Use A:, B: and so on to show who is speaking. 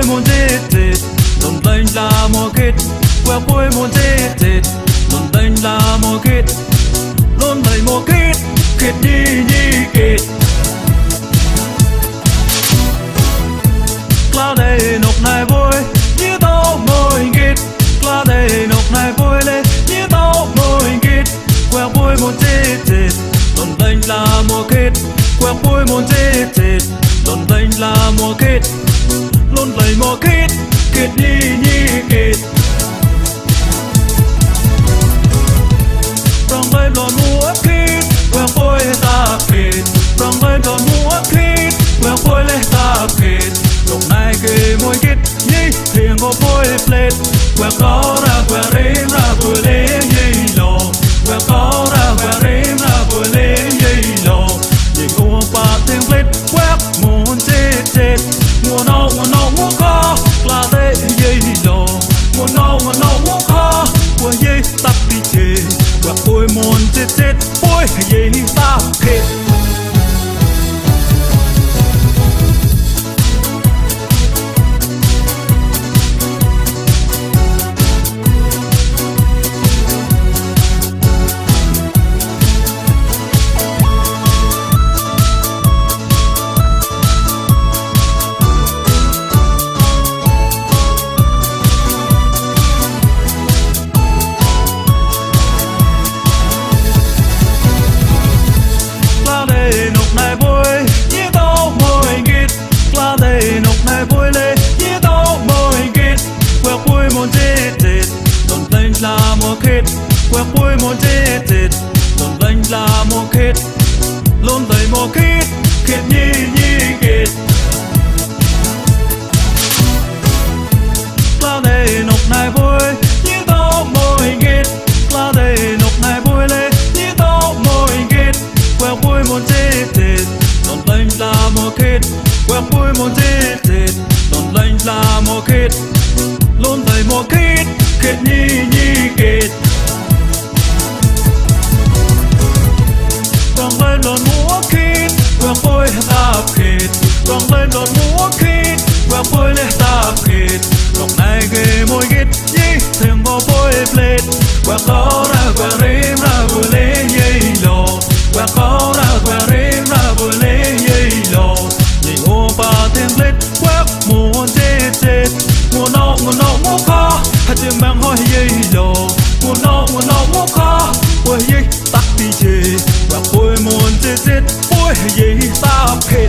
A: muốn chết chết đồn đánh là mùa kết quẹo cuối muốn chết chết đồn đánh là mùa kết luôn đầy mùa kết kết đi như kết qua đây nộp này vui như tao môi kết qua đây nộp này vui lên như tao môi kết quẹo cuối muốn chết chết đồn đánh là mùa kết quẹo cuối muốn chết chết đồn đánh là mùa kết luôn đầy mùa kết kết đi như kết rong lên đồn múa kết quẹo cuối ta kết rong lên đồn múa kết quẹo cuối lên ta kết lúc này kề môi kết như thiền có phôi plate quẹo có ra quẹo rếm ra vừa lên dây lò quẹo có ra quẹo rếm ra vừa lên dây lò nhìn mua ba tiếng plate quẹo muốn chết chết mùa nâu muốn khó là thế dây lò mùa nâu muốn khó của dây tắt đi chê quẹo phôi muốn chết chết phôi dây ta kết là mùa kết quẹo cuối muốn chết chết đồn đánh là mùa kết luôn đầy mùa kết kết như kết qua đây nộp này vui như tao môi kết qua đây nộp này vui lên như tao môi kết quẹo cuối muốn chết chết đồn đánh là mùa kết quẹo cuối muốn chết chết đồn đánh là mùa kết luôn đầy mùa kết kết như kết vang lên đồn múa kết quẹo cuối ta kết vang lên đồn múa kết quẹo cuối lên ta kết lúc này kề môi kết như thèm vào phôi plate quẹo có ra quẹo rếm ra vừa lên dây lò quẹo có ra quẹo rếm ra vừa lên dây lò nhìn mua ba tiếng plate quẹo muốn chết chết mùa nâu muốn khó hai tiếng mang hỏi dây lò mùa nâu muốn khó của dây tắt đi chê và phôi muốn chết chết phôi dây ta kết